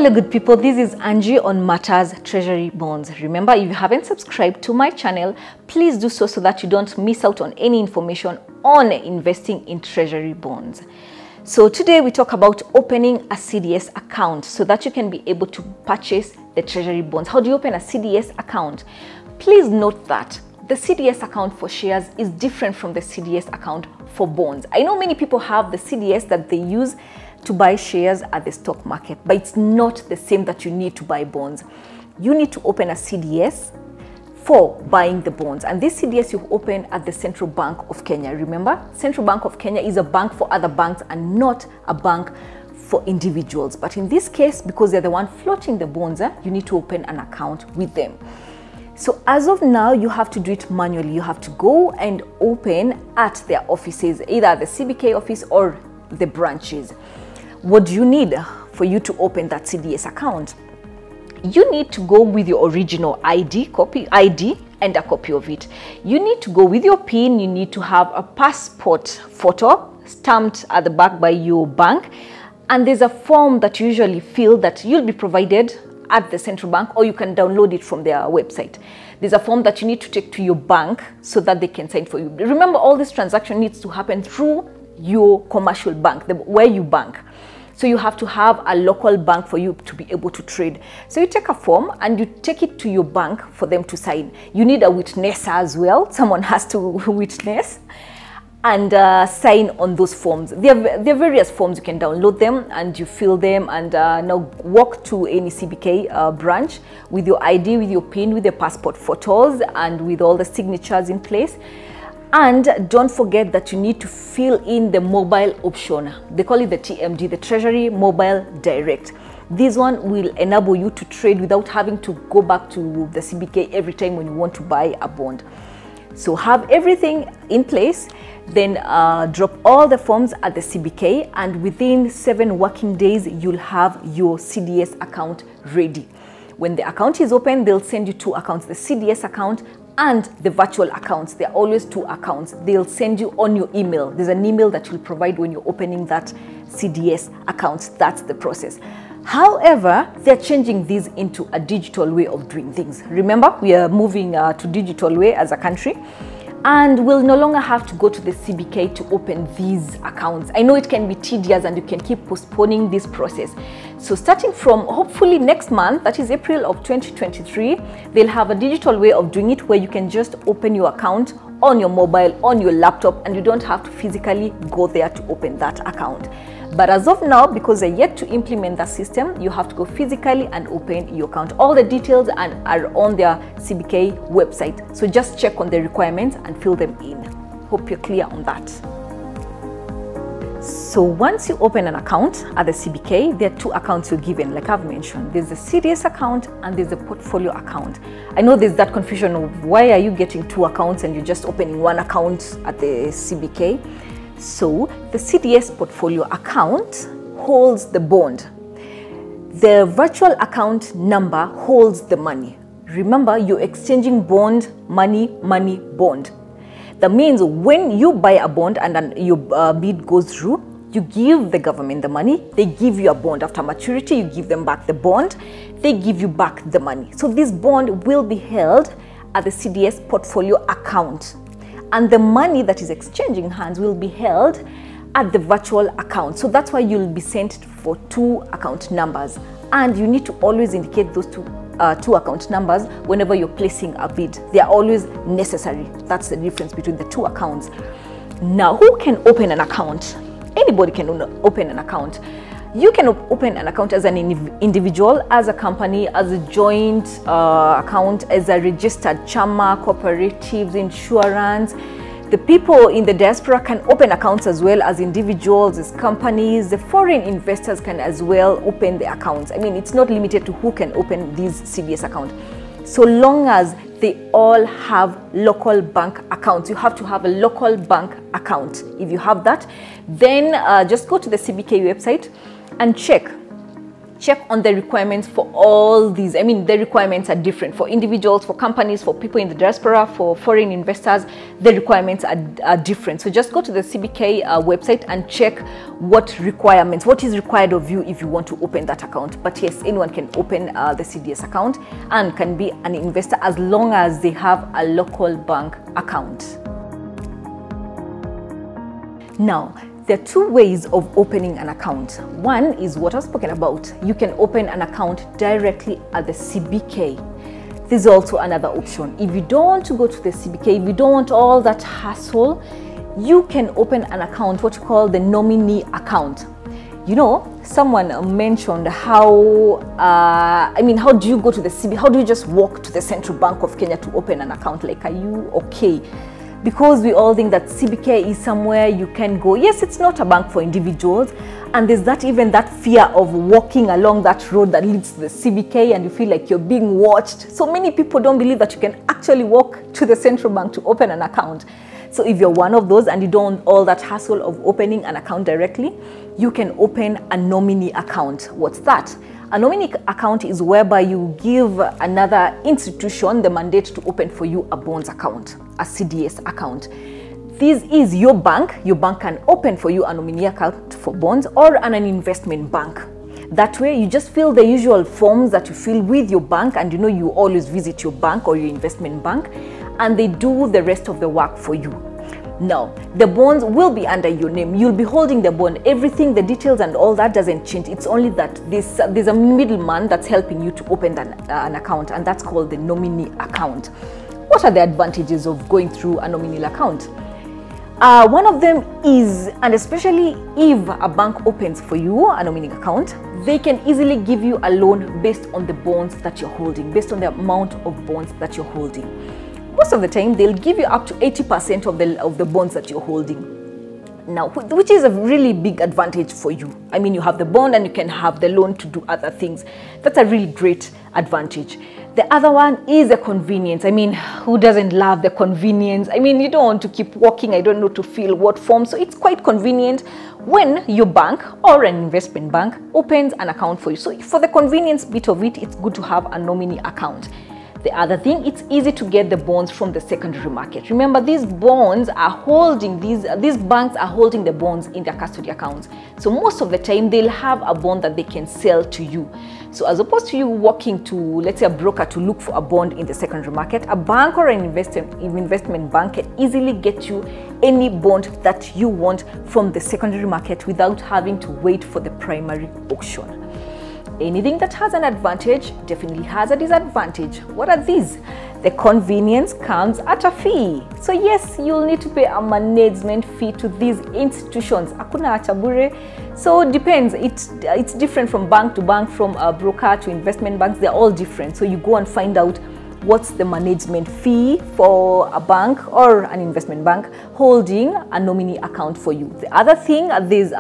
Hello good people, this is Angie on Matters Treasury Bonds. Remember, if you haven't subscribed to my channel, please do so that you don't miss out on any information on investing in treasury bonds. So today we talk about opening a CDS account so that you can be able to purchase the treasury bonds. How do you open a CDS account? Please note that the CDS account for shares is different from the CDS account for bonds. I know many people have the CDS that they use to buy shares at the stock market, but it's not the same that you need to buy bonds. You need to open a CDS for buying the bonds, and this CDS you open at the Central Bank of Kenya. Remember, Central Bank of Kenya is a bank for other banks and not a bank for individuals. But in this case, because they're the one floating the bonds, you need to open an account with them. So as of now, you have to do it manually. You have to go and open at their offices, either the CBK office or the branches. What do you need for you to open that CDS account? You need to go with your original ID and a copy of it. You need to go with your PIN. You need to have a passport photo stamped at the back by your bank. And there's a form that you usually fill that you'll be provided at the central bank, or you can download it from their website. There's a form that you need to take to your bank so that they can sign for you. Remember, all this transaction needs to happen through your commercial bank, where you bank. So you have to have a local bank for you to be able to trade. So you take a form and you take it to your bank for them to sign. You need a witness as well. Someone has to witness and sign on those forms. There are various forms. You can download them and you fill them, and now walk to any CBK branch with your ID, with your PIN, with your passport photos, and with all the signatures in place. And don't forget that you need to fill in the mobile option. They call it the TMD, the Treasury Mobile Direct. This one will enable you to trade without having to go back to the CBK every time when you want to buy a bond. So have everything in place, then drop all the forms at the CBK, and within 7 working days, you'll have your CDS account ready. When the account is open, they'll send you 2 accounts, the CDS account and the virtual accounts. There are always 2 accounts. They'll send you on your email. There's an email that you'll provide when you're opening that CDS account. That's the process. However, they're changing this into a digital way of doing things. Remember, we are moving to digital way as a country, and we'll no longer have to go to the CBK to open these accounts. I know it can be tedious and you can keep postponing this process. So starting from hopefully next month, that is April of 2023, they'll have a digital way of doing it where you can just open your account on your mobile, on your laptop, and you don't have to physically go there to open that account. But as of now, because they're yet to implement that system, you have to go physically and open your account. All the details are on their CBK website. So just check on the requirements and fill them in. Hope you're clear on that. So once you open an account at the CBK, there are 2 accounts you're given, like I've mentioned. There's a CDS account and there's a portfolio account. I know there's that confusion of why are you getting 2 accounts and you're just opening 1 account at the CBK. So the CDS portfolio account holds the bond. The virtual account number holds the money. Remember, you're exchanging bond, money, bond. That means when you buy a bond and then your bid goes through, you give the government the money, they give you a bond. After maturity, you give them back the bond, they give you back the money. So this bond will be held at the CDS portfolio account, and the money that is exchanging hands will be held at the virtual account. So that's why you'll be sent for 2 account numbers, and you need to always indicate those 2 account numbers whenever you're placing a bid. They are always necessary. That's the difference between the 2 accounts. Now, who can open an account? Anybody can open an account. You can open an account as an individual, as a company, as a joint account, as a registered chama, cooperatives, insurance. The people in the diaspora can open accounts as well as individuals, as companies. The foreign investors can as well open the accounts. I mean, it's not limited to who can open these CDS accounts, so long as they all have local bank accounts. You have to have a local bank account. If you have that, then just go to the CBK website and check check on the requirements for all these. I mean, the requirements are different for individuals, for companies, for people in the diaspora, for foreign investors. The requirements are different. So just go to the CBK website and check what requirements, what is required of you if you want to open that account. But yes, anyone can open the CDS account and can be an investor as long as they have a local bank account. Now, there are two ways of opening an account. One is what I've spoken about. You can open an account directly at the CBK. There's also another option. If you don't want to go to the CBK, if you don't want all that hassle, you can open an account, what you call the nominee account. You know, someone mentioned how, how do you go to the CBK? How do you just walk to the Central Bank of Kenya to open an account? Like, are you okay? Because we all think that CBK is somewhere you can go. Yes, it's not a bank for individuals. And there's even that fear of walking along that road that leads to the CBK and you feel like you're being watched. So many people don't believe that you can actually walk to the central bank to open an account. So if you're one of those and you don't want all that hassle of opening an account directly, you can open a nominee account. What's that? A nominee account is whereby you give another institution the mandate to open for you a bonds account, a CDS account. This is your bank. Your bank can open for you a nominee account for bonds or an investment bank. That way, you just fill the usual forms that you fill with your bank, and you know you always visit your bank or your investment bank, and they do the rest of the work for you. Now, the bonds will be under your name. You'll be holding the bond. Everything, the details and all that doesn't change. It's only that there's a middleman that's helping you to open an account, and that's called the nominee account. What are the advantages of going through a nominee account? One of them is, and especially if a bank opens for you a nominee account, they can easily give you a loan based on the bonds that you're holding, based on the amount of bonds that you're holding. Most of the time, they'll give you up to 80% of the bonds that you're holding. Now, which is a really big advantage for you. I mean, you have the bond and you can have the loan to do other things. That's a really great advantage. The other one is the convenience. I mean, who doesn't love the convenience? I mean, you don't want to keep walking, I don't know, to fill what form. So it's quite convenient when your bank or an investment bank opens an account for you. So for the convenience bit of it, it's good to have a nominee account. The other thing, it's easy to get the bonds from the secondary market. Remember, these bonds are holding, these banks are holding the bonds in their custody accounts. So most of the time, they'll have a bond that they can sell to you. So as opposed to you walking to, let's say, a broker to look for a bond in the secondary market, a bank or an investment bank can easily get you any bond that you want from the secondary market without having to wait for the primary auction. Anything that has an advantage definitely has a disadvantage. What are these? The convenience comes at a fee. So yes, you'll need to pay a management fee to these institutions. Hakuna acha bure. So it depends. It's different from bank to bank, from a broker to investment banks. They're all different. So you go and find out what's the management fee for a bank or an investment bank holding a nominee account for you. The other thing, there's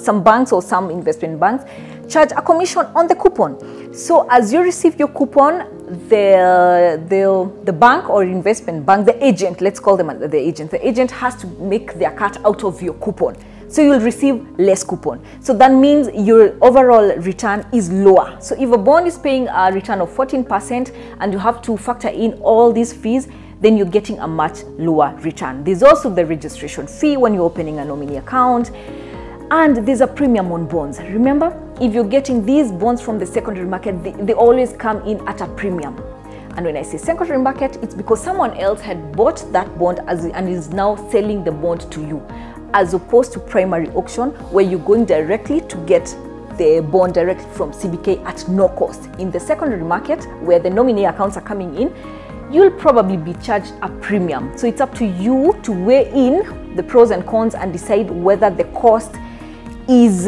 some banks or some investment banks charge a commission on the coupon. So as you receive your coupon, the bank or investment bank, the agent, let's call them the agent has to make their cut out of your coupon. So you'll receive less coupon. So that means your overall return is lower. So if a bond is paying a return of 14% and you have to factor in all these fees, then you're getting a much lower return. There's also the registration fee when you're opening a nominee account. And there's a premium on bonds. Remember, if you're getting these bonds from the secondary market, they always come in at a premium. And when I say secondary market, it's because someone else had bought that bond and is now selling the bond to you, as opposed to primary auction, where you're going directly to get the bond directly from CBK at no cost. In the secondary market, where the nominee accounts are coming in, you'll probably be charged a premium. So it's up to you to weigh in the pros and cons and decide whether the cost is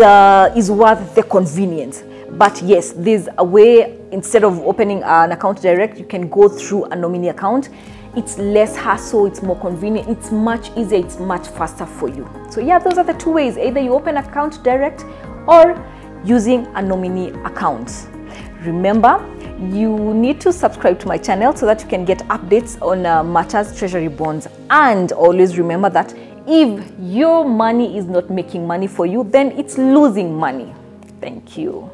worth the convenience. But yes, there's a way. Instead of opening an account direct, you can go through a nominee account. It's less hassle, it's more convenient, it's much easier, it's much faster for you. So yeah, those are the two ways. Either you open an account direct or using a nominee account. Remember, you need to subscribe to my channel so that you can get updates on Matters Treasury Bonds. And always remember that if your money is not making money for you, then it's losing money. Thank you.